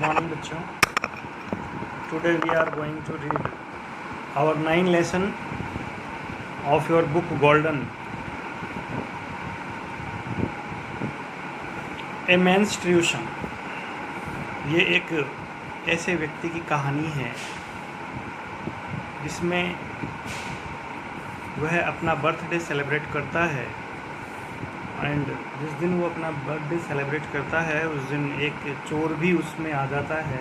morning बच्चों. Today we are going to read our 9th lesson of your book Golden. A menstruation. ये एक ऐसे व्यक्ति की कहानी है जिसमें वह अपना बर्थडे सेलिब्रेट करता है एंड जिस दिन वो अपना बर्थडे सेलिब्रेट करता है उस दिन एक चोर भी उसमें आ जाता है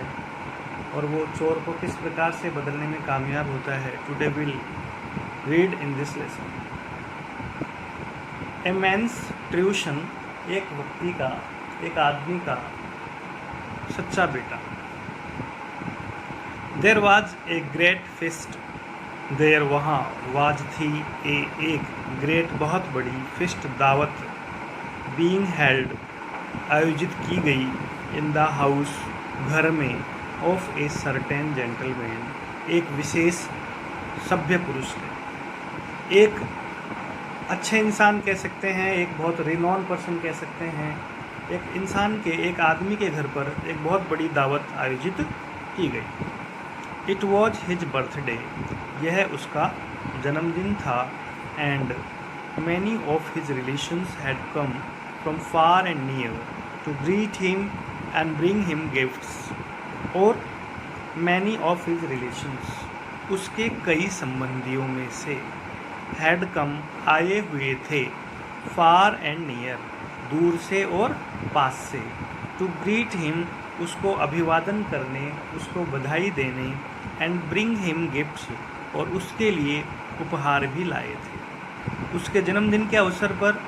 और वो चोर को किस प्रकार से बदलने में कामयाब होता है. Today will read in this lesson. A मेंस्ट्रुएशन एक व्यक्ति का, एक आदमी का सच्चा बेटा. There was a great feast. There वहाँ वाज थी एक ग्रेट बहुत बड़ी फिस्ट दावत बीइंग हेल्ड आयोजित की गई इन द हाउस घर में ऑफ ए सर्टेन जेंटलमैन एक विशेष सभ्य पुरुष के. एक अच्छे इंसान कह सकते हैं, एक बहुत रिनॉन पर्सन कह सकते हैं. एक इंसान के, एक आदमी के घर पर एक बहुत बड़ी दावत आयोजित की गई. It was his birthday. यह उसका जन्मदिन था. And many of his relations had come from far and near to greet him and bring him gifts. और मैनी ऑफ हिज रिलेशंस उसके कई संबंधियों में से हैड कम आए हुए थे, फार एंड नियर दूर से और पास से, टू ग्रीट हिम उसको अभिवादन करने, उसको बधाई देने, एंड ब्रिंग हिम गिफ्ट्स और उसके लिए उपहार भी लाए थे. उसके जन्मदिन के अवसर पर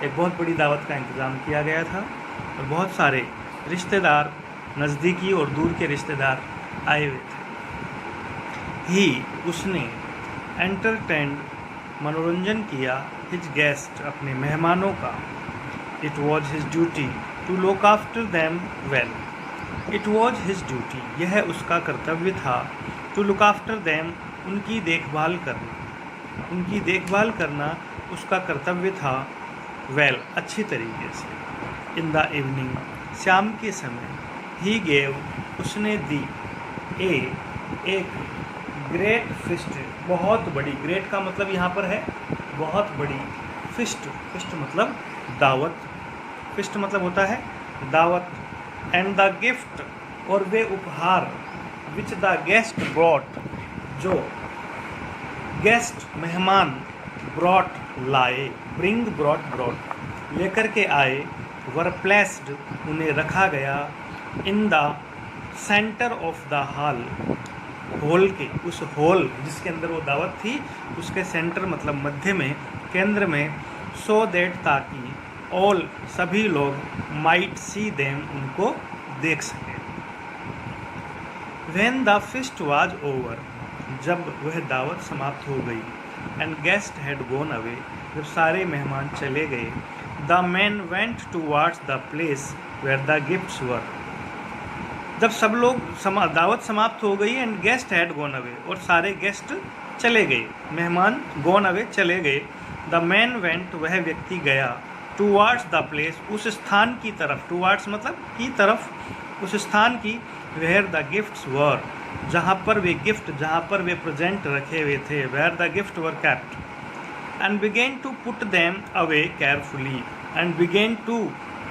एक बहुत बड़ी दावत का इंतज़ाम किया गया था और बहुत सारे रिश्तेदार, नज़दीकी और दूर के रिश्तेदार आए हुए थे. उसने एंटरटेन्ड मनोरंजन किया हिज गेस्ट अपने मेहमानों का. It was his duty to look after them well. It was his duty यह उसका कर्तव्य था. टू लुक आफ्टर देम उनकी देखभाल करना. उनकी देखभाल करना उसका कर्तव्य था. वेल अच्छी तरीके से. इन द इवनिंग शाम के समय. ही गेव उसने दी एक ग्रेट फिस्ट बहुत बड़ी. ग्रेट का मतलब यहाँ पर है बहुत बड़ी. फिस्ट मतलब दावत. फिस्ट मतलब होता है दावत. एंड द गिफ्ट और वे उपहार विच द गेस्ट ब्रॉट जो गेस्ट मेहमान ब्रॉट लाए, ब्रिंग ब्रॉट लेकर के आए, वर प्लेस्ड उन्हें रखा गया, in the centre of the hall hall के उस हॉल जिसके अंदर वो दावत थी उसके सेंटर मतलब मध्य में, केंद्र में, सो दैट ताकि ऑल सभी लोग माइट सी देम उनको देख सकें. When the feast was over जब वह दावत समाप्त हो गई, and guest had gone away जब सारे मेहमान चले गए, the man went towards the place where the gifts were. जब सब लोग दावत समाप्त हो गई and guest had gone away और सारे गेस्ट चले गए, मेहमान गॉन अवे चले गए, द मैन वेंट वह व्यक्ति गया, टूवर्ड्स द प्लेस उस स्थान की तरफ. टूवर्ड्स मतलब की तरफ, उस स्थान की, वेयर द गिफ्ट्स वर जहाँ पर वे गिफ्ट, जहाँ पर वे प्रेजेंट रखे हुए थे, where the gift were kept. And began to put them away carefully. And began to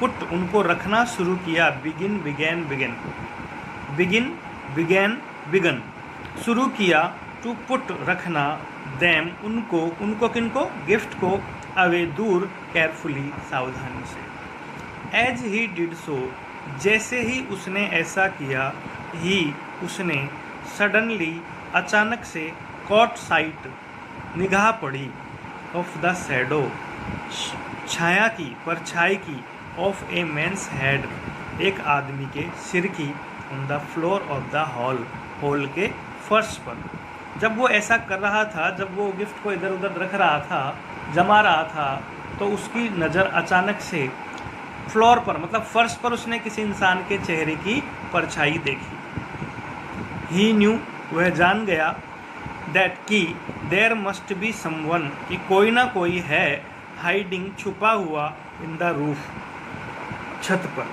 put उनको रखना शुरू किया. Begin began begin begin began begun शुरू किया. टू पुट रखना, देम उनको किनको, गिफ्ट को, अवे दूर, केयरफुली सावधानी से. एज ही डिड सो जैसे ही उसने ऐसा किया, उसने सडनली अचानक से, कॉट साइट निगाह पड़ी, ऑफ द शैडो छाया की, परछाई की, ऑफ ए मैन्स हेड एक आदमी के सिर की, on the floor of the hall के फर्श पर. जब वो ऐसा कर रहा था, जब वो गिफ्ट को इधर उधर रख रहा था, जमा रहा था, तो उसकी नज़र अचानक से फ्लोर पर मतलब फर्श पर उसने किसी इंसान के चेहरे की परछाई देखी. ही न्यू वह जान गया, दैट कि देयर मस्ट बी समवन कि कोई ना कोई है, हाइडिंग छुपा हुआ, इन द रूफ छत पर.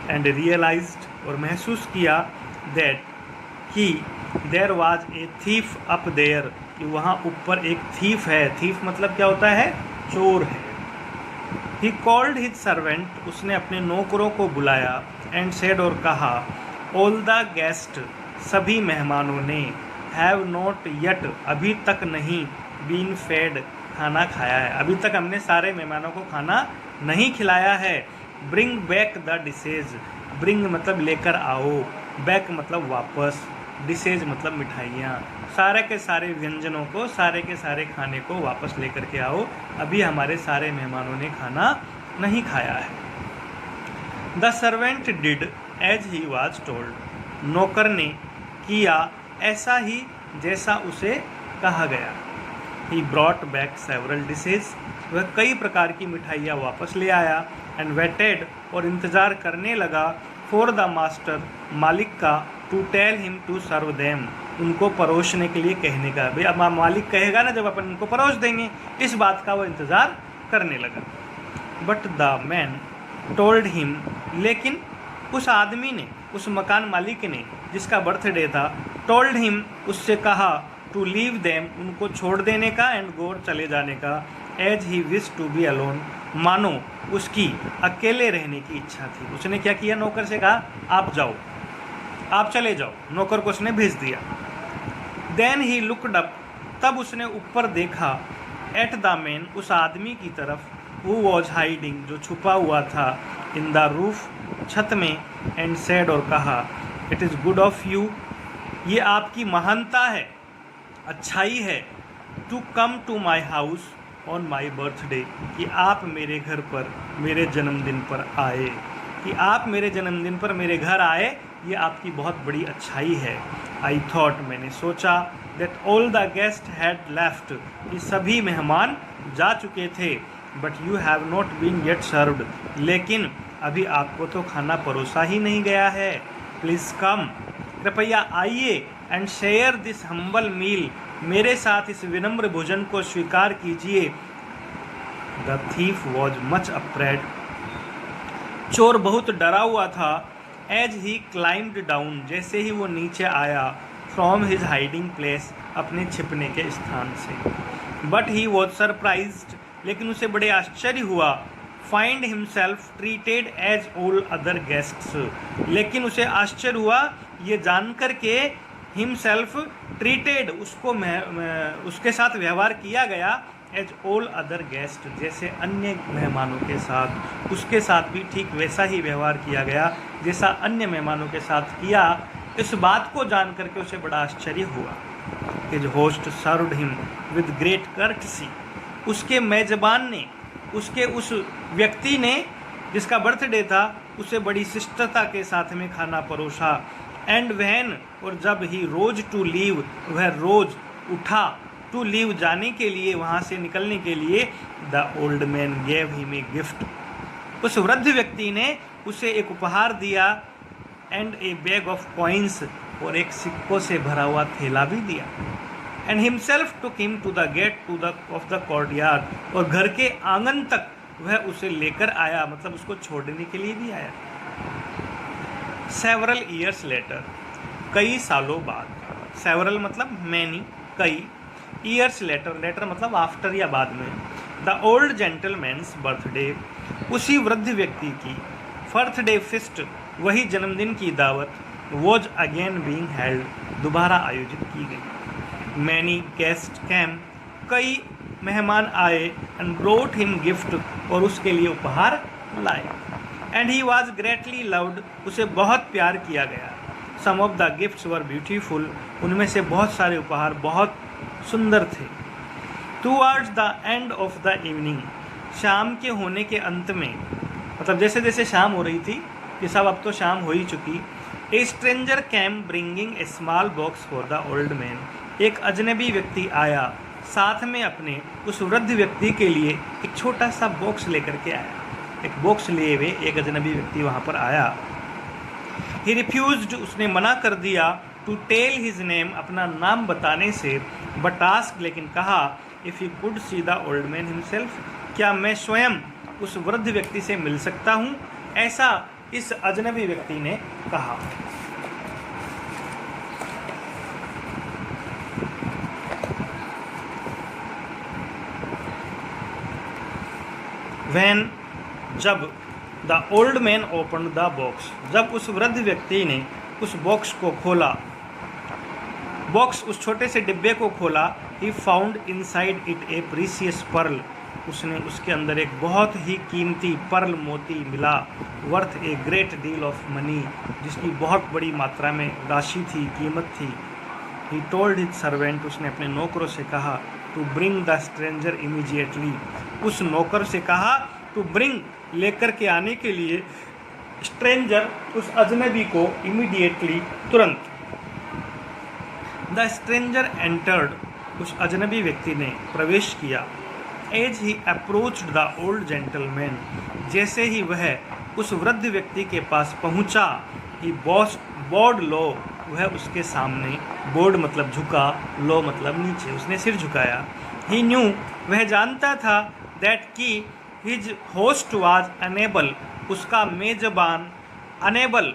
एंड रियलाइज्ड और महसूस किया दैट कि there was a thief up there, कि वहाँ ऊपर एक थीफ है। थीफ मतलब क्या होता है? चोर है। ही कॉल्ड हिज सर्वेंट, उसने अपने नौकरों को बुलाया, एंड सेड, और कहा, ऑल द गेस्ट, सभी मेहमानों ने, हैव नॉट यट, अभी तक नहीं, बीन फेड, खाना खाया है, अभी तक हमने सारे मेहमानों को खाना नहीं खिलाया है। Bring back the dishes, bring मतलब लेकर आओ, बैक मतलब वापस, डिशेज मतलब मिठाइयाँ, सारे के सारे व्यंजनों को, सारे के सारे खाने को वापस लेकर के आओ, अभी हमारे सारे मेहमानों ने खाना नहीं खाया है। The servant did as he was told, नौकर ने किया ऐसा ही जैसा उसे कहा गया। He brought back several dishes, वह कई प्रकार की मिठाइयाँ वापस ले आया। एंड वेटेड, और इंतज़ार करने लगा, फॉर द मास्टर, मालिक का, to tell him to serve them, उनको परोसने के लिए कहने का। भाई अब मालिक कहेगा ना, जब अपन उनको परोस देंगे, इस बात का वो इंतज़ार करने लगा। But the man told him, लेकिन उस आदमी ने, उस मकान मालिक ने जिसका बर्थडे था, टोल्ड हिम, उससे कहा, टू लीव देम, उनको छोड़ देने का, एंड गो, चले जाने का, as he wish to be alone, मानो उसकी अकेले रहने की इच्छा थी। उसने क्या किया? नौकर से कहा, आप जाओ, आप चले जाओ, नौकर को उसने भेज दिया। देन ही लुक्ड अप, तब उसने ऊपर देखा, एट द मैन, उस आदमी की तरफ, हु वॉज हाइडिंग, जो छुपा हुआ था, इन द रूफ, छत में, एंड सेड, और कहा, it is good of you, ये आपकी महानता है, अच्छाई है, to come to my house on my birthday, कि आप मेरे घर पर मेरे जन्मदिन पर आए, कि आप मेरे जन्मदिन पर मेरे घर आए, ये आपकी बहुत बड़ी अच्छाई है। आई थॉट, मैंने सोचा, that all the guest had left, कि सभी मेहमान जा चुके थे, but you have not been yet served, लेकिन अभी आपको तो खाना परोसा ही नहीं गया है। प्लीज़ कम, कृपया आइए, एंड शेयर दिस हम्बल मील, मेरे साथ इस विनम्र भोजन को स्वीकार कीजिए। The thief was much afraid, चोर बहुत डरा हुआ था। एज ही क्लाइम्ड डाउन, जैसे ही वो नीचे आया, फ्रॉम हिज हाइडिंग प्लेस, अपने छिपने के स्थान से। बट ही वॉज सरप्राइज्ड, लेकिन उसे बड़े आश्चर्य हुआ, find himself treated as all other guests, लेकिन उसे आश्चर्य हुआ ये जानकर के, हिमसेल्फ ट्रीटेड, उसको उसके साथ व्यवहार किया गया, एज ऑल अदर गेस्ट, जैसे अन्य मेहमानों के साथ, उसके साथ भी ठीक वैसा ही व्यवहार किया गया जैसा अन्य मेहमानों के साथ किया। इस बात को जान करके उसे बड़ा आश्चर्य हुआ। His host served him with great courtesy, उसके मेजबान ने, उसके उस व्यक्ति ने जिसका बर्थडे था, उसे बड़ी शिष्टता के साथ में खाना परोसा। एंड वहन, और जब ही रोज टू लीव, वह रोज उठा, टू लीव जाने के लिए, वहाँ से निकलने के लिए, the old man gave him a gift, उस वृद्ध व्यक्ति ने उसे एक उपहार दिया, and a bag of coins, और एक सिक्कों से भरा हुआ थैला भी दिया। And himself took him to the gate to the of the courtyard, और घर के आंगन तक वह उसे लेकर आया, मतलब उसको छोड़ने के लिए भी आया। सेवरल ईयर्स लेटर, कई सालों बाद, सेवरल मतलब मैनी, कई, ईयर्स लेटर, लेटर मतलब आफ्टर या बाद में, द ओल्ड जेंटलमैन्स बर्थडे, उसी वृद्ध व्यक्ति की बर्थडे फिस्ट, वही जन्मदिन की दावत, वॉज अगेन बीइंग हेल्ड, दोबारा आयोजित की गई। मैनी गेस्ट कैम, कई मेहमान आए, एंड ब्रोट हिम गिफ्ट, और उसके लिए उपहार लाए। And he was greatly loved, उसे बहुत प्यार किया गया। Some of the gifts were beautiful, उनमें से बहुत सारे उपहार बहुत सुंदर थे। Towards the end of the evening, शाम के होने के अंत में, मतलब जैसे जैसे शाम हो रही थी, ये सब अब तो शाम हो ही चुकी। A stranger came bringing a small box for the old man, एक अजनबी व्यक्ति आया, साथ में अपने उस वृद्ध व्यक्ति के लिए एक छोटा सा बॉक्स लेकर के आया। एक बॉक्स लिए हुए एक अजनबी व्यक्ति वहाँ पर आया। ही रिफ्यूज्ड, उसने मना कर दिया, टू टेल हिज नेम, अपना नाम बताने से, बट आस्क, लेकिन कहा, if you could see the old man himself, क्या मैं स्वयं उस वृद्ध व्यक्ति से मिल सकता हूँ? ऐसा इस अजनबी व्यक्ति ने कहा। When जब the old man open the box, जब उस वृद्ध व्यक्ति ने उस बॉक्स को खोला, उस छोटे से डिब्बे को खोला, he found inside it a precious pearl, उसने उसके अंदर एक बहुत ही कीमती पर्ल मोती मिला, worth a great deal of money, जिसकी बहुत बड़ी मात्रा में राशि थी, कीमत थी। ही टोल्ड हिज सर्वेंट, उसने अपने नौकरों से कहा, to bring the stranger immediately, उस नौकर से कहा टू ब्रिंग, लेकर के आने के लिए, स्ट्रेंजर, उस अजनबी को, इमीडिएटली, तुरंत। द स्ट्रेंजर एंटर्ड, उस अजनबी व्यक्ति ने प्रवेश किया। As he approached the old gentleman, जैसे ही वह उस वृद्ध व्यक्ति के पास पहुंचा, ही बॉड लो, वह उसके सामने, बोर्ड मतलब झुका, लो मतलब नीचे, उसने सिर झुकाया। ही न्यू, वह जानता था, दैट कि हिज होस्ट वाज अनेबल, उसका मेजबान अनेबल,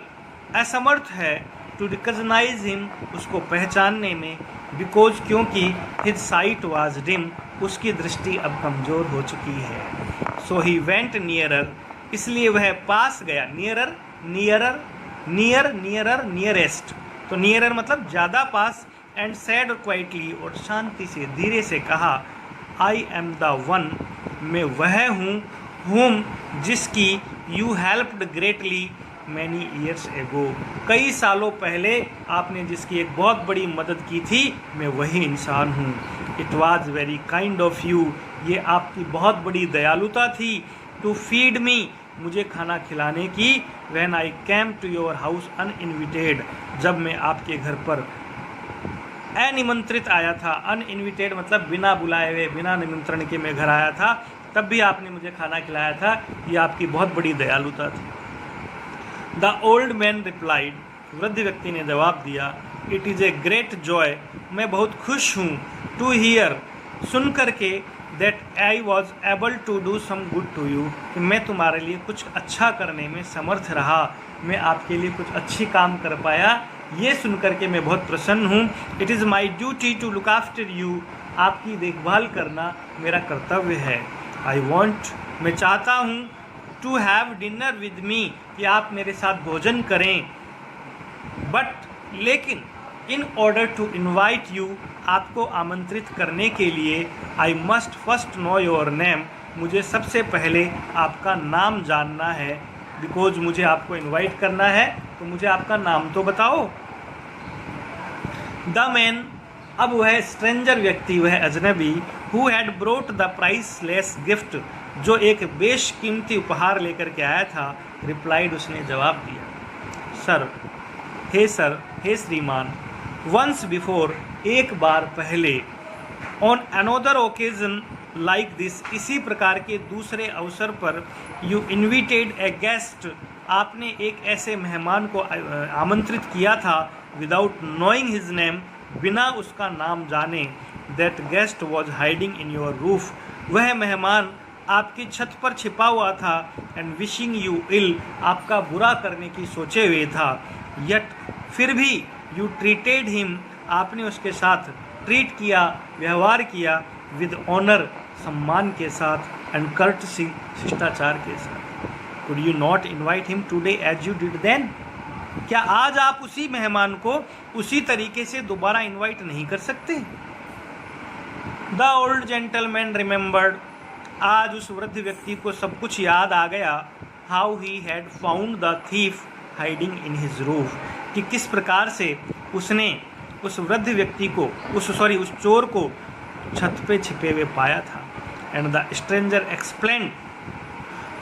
असमर्थ है, टू रिकग्नाइज हिम, उसको पहचानने में, बिकॉज, क्योंकि हिज साइट वाज डिम, उसकी दृष्टि अब कमज़ोर हो चुकी है। सो ही वेंट नियरर, इसलिए वह पास गया, nearer, nearer, near, nearer, nearest, तो नियरर मतलब ज़्यादा पास, एंड सैड क्वाइटली, और शांति से, धीरे से कहा, आई एम द वन, मैं वह हूँ, whom, जिसकी, you helped greatly many years ago, कई सालों पहले आपने जिसकी एक बहुत बड़ी मदद की थी, मैं वही इंसान हूँ। It was very kind of you, ये आपकी बहुत बड़ी दयालुता थी, टू फीड मी, मुझे खाना खिलाने की, when I came to your house uninvited, जब मैं आपके घर पर अनिमंत्रित आया था। अनइनविटेड मतलब बिना बुलाए हुए, बिना निमंत्रण के मैं घर आया था, तब भी आपने मुझे खाना खिलाया था, ये आपकी बहुत बड़ी दयालुता थी। द ओल्ड मैन रिप्लाइड, वृद्ध व्यक्ति ने जवाब दिया, it is a great joy, मैं बहुत खुश हूँ, टू हियर, सुन करके, that I was able to do some good to you, कि मैं तुम्हारे लिए कुछ अच्छा करने में समर्थ रहा, मैं आपके लिए कुछ अच्छी काम कर पाया, ये सुन करके मैं बहुत प्रसन्न हूँ। It is my duty to look after you, आपकी देखभाल करना मेरा कर्तव्य है। आई वॉन्ट, मैं चाहता हूँ, to have dinner with me, कि आप मेरे साथ भोजन करें, बट, लेकिन, in order to invite you, आपको आमंत्रित करने के लिए, I must first know your name, मुझे सबसे पहले आपका नाम जानना है, बिकॉज मुझे आपको इन्वाइट करना है, तो मुझे आपका नाम तो बताओ। द मैन, अब वह स्ट्रेंजर व्यक्ति, वह अजनबी, who had brought the priceless gift, जो एक बेशकीमती उपहार लेकर के आया था, रिप्लाइड, उसने जवाब दिया, सर, हे श्रीमान, वंस बिफोर, एक बार पहले, on another occasion like this, इसी प्रकार के दूसरे अवसर पर, यू इन्विटेड ए गेस्ट, आपने एक ऐसे मेहमान को आमंत्रित किया था, विदाउट नोइंग हिज नेम, बिना उसका नाम जाने, that guest was hiding in your roof, वह मेहमान आपकी छत पर छिपा हुआ था, एंड विशिंग यू इल, आपका बुरा करने की सोचे हुए था, यट, फिर भी, यू ट्रीटेड हिम, आपने उसके साथ ट्रीट किया, व्यवहार किया, विद ऑनर, सम्मान के साथ, एंड कर्टसी, शिष्टाचार के साथ। Could you not invite him today as you did then, क्या आज आप उसी मेहमान को उसी तरीके से दोबारा इन्वाइट नहीं कर सकते? द ओल्ड जेंटलमैन रिमेंबर्ड, आज उस वृद्ध व्यक्ति को सब कुछ याद आ गया, how he had found the thief hiding in his roof, कि किस प्रकार से उसने उस वृद्ध व्यक्ति को, उस चोर को छत पे छिपे हुए पाया था। एंड द स्ट्रेंजर एक्सप्लेन्ड,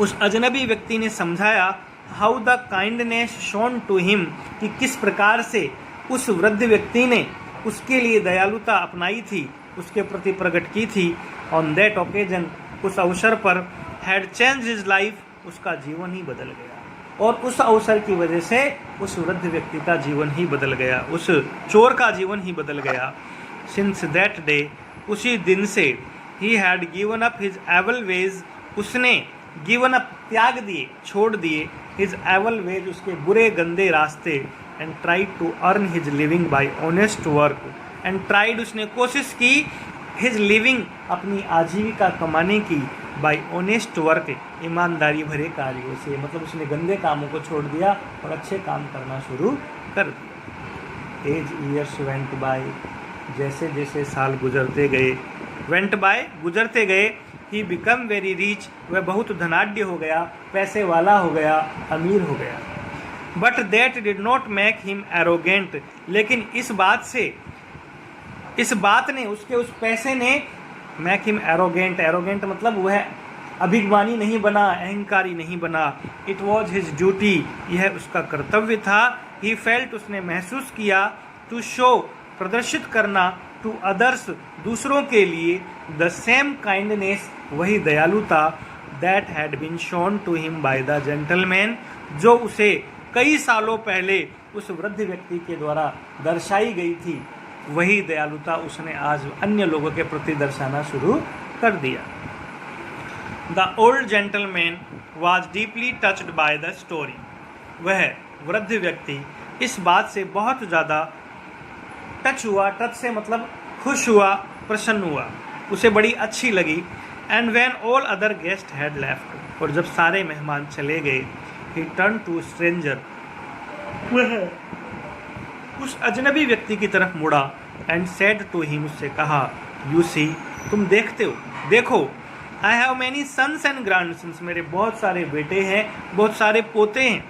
उस अजनबी व्यक्ति ने समझाया, how the kindness shone to him, कि किस प्रकार से उस वृद्ध व्यक्ति ने उसके लिए दयालुता अपनाई थी, उसके प्रति प्रकट की थी। ऑन दैट ओकेजन, उस अवसर पर, हैड चेंज हिज लाइफ, उसका जीवन ही बदल गया, और उस अवसर की वजह से उस वृद्ध व्यक्ति का जीवन ही बदल गया, उस चोर का जीवन ही बदल गया। सिंस दैट डे, उसी दिन से, he had given up his evil ways, उसने गिवन अप, त्याग दिए, छोड़ दिए, हिज एवल वेज, उसके बुरे गंदे रास्ते, and tried to earn his living by honest work, and tried, उसने कोशिश की, हिज लिविंग, अपनी आजीविका कमाने की, बाय ऑनेस्ट वर्क, ईमानदारी भरे कार्यों से। मतलब उसने गंदे कामों को छोड़ दिया और अच्छे काम करना शुरू कर दिया। एज ईयर्स वेंट बाय, जैसे जैसे साल गुजरते गए, वेंट बाय, गुजरते गए, ही बिकम वेरी रिच, वह बहुत धनाढ्य हो गया, पैसे वाला हो गया, अमीर हो गया। But that did not make him arrogant, लेकिन इस बात ने, उसके उस पैसे ने, मेक हिम एरोगेंट, एरोगेंट मतलब वह अभिमानी नहीं बना, अहंकारी नहीं बना। इट वॉज हिज ड्यूटी, यह उसका कर्तव्य था। ही फेल्ट, उसने महसूस किया, टू शो, प्रदर्शित करना, टू अदर्स, दूसरों के लिए, द सेम काइंडनेस, वही दयालुता, that had been shone to him by the gentleman, जो उसे कई सालों पहले उस वृद्ध व्यक्ति के द्वारा दर्शाई गई थी, वही दयालुता उसने आज अन्य लोगों के प्रति दर्शाना शुरू कर दिया। The old gentleman was deeply touched by the story, वह वृद्ध व्यक्ति इस बात से बहुत ज़्यादा टच हुआ, टच से मतलब खुश हुआ, प्रसन्न हुआ, उसे बड़ी अच्छी लगी। And when all other guest had left, और जब सारे मेहमान चले गए, ही टर्न टू स्ट्रेंजर, वह उस अजनबी व्यक्ति की तरफ मुड़ा, एंड सेड टू हिम, उससे कहा, यू सी, तुम देखते हो, देखो, I have many sons and grandsons, मेरे बहुत सारे बेटे हैं, बहुत सारे पोते हैं,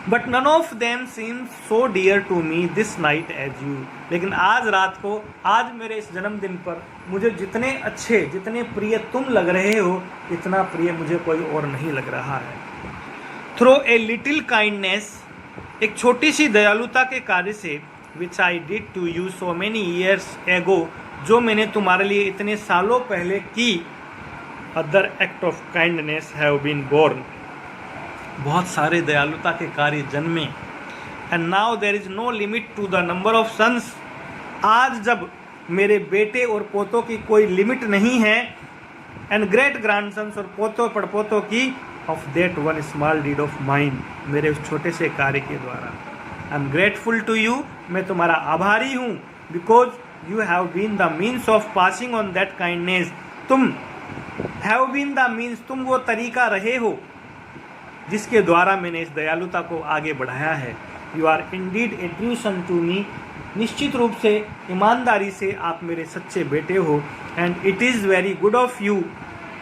but none of them seem so dear to me this night as you, लेकिन आज रात को, आज मेरे इस जन्मदिन पर मुझे जितने अच्छे, जितने प्रिय तुम लग रहे हो, इतना प्रिय मुझे कोई और नहीं लग रहा है। थ्रो ए लिटिल काइंडनेस, एक छोटी सी दयालुता के कार्य से, which I did to you so many years ago, जो मैंने तुम्हारे लिए इतने सालों पहले की, other act of kindness have been born, बहुत सारे दयालुता के कार्य जन्मे। And now there is no limit to the number of sons, आज जब मेरे बेटे और पोतों की कोई लिमिट नहीं है, एंड ग्रेट ग्रैंडसन्स, और पोतों पड़पोतों की, of that one small deed of mine, मेरे उस छोटे से कार्य के द्वारा। I am grateful to you, मैं तुम्हारा आभारी हूँ, because you have been the means of passing on that kindness, तुम हैव बीन द मीन्स, तुम वो तरीका रहे हो जिसके द्वारा मैंने इस दयालुता को आगे बढ़ाया है। You are indeed a true son to me, निश्चित रूप से, ईमानदारी से आप मेरे सच्चे बेटे हो। And it is very good of you,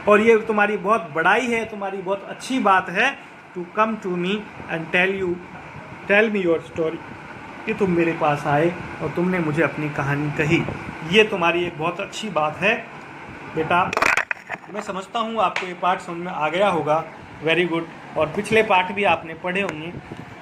और ये तुम्हारी बहुत बड़ाई है, तुम्हारी बहुत अच्छी बात है, to come to me and tell me your story, कि तुम मेरे पास आए और तुमने मुझे अपनी कहानी कही, ये तुम्हारी एक बहुत अच्छी बात है बेटा। मैं समझता हूँ आपको ये पाठ समझ में आ गया होगा, वेरी गुड। और पिछले पाठ भी आपने पढ़े होंगे,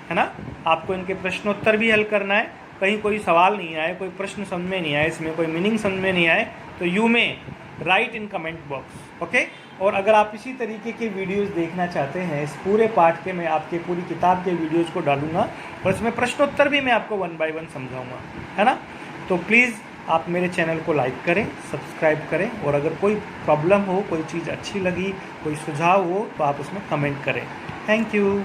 है ना। आपको इनके प्रश्नोत्तर भी हल करना है, कहीं कोई सवाल नहीं आए, कोई प्रश्न समझ में नहीं आए, इसमें कोई मीनिंग समझ में नहीं आए, तो यू में right in comment box, okay. और अगर आप इसी तरीके के वीडियोस देखना चाहते हैं, इस पूरे पाठ के, मैं आपके पूरी किताब के वीडियोस को डालूंगा और इसमें प्रश्नोत्तर भी मैं आपको 1 बाय 1 समझाऊंगा, है ना। तो प्लीज़ आप मेरे चैनल को लाइक करें, सब्सक्राइब करें, और अगर कोई प्रॉब्लम हो, कोई चीज़ अच्छी लगी, कोई सुझाव हो, तो आप उसमें कमेंट करें। Thank you.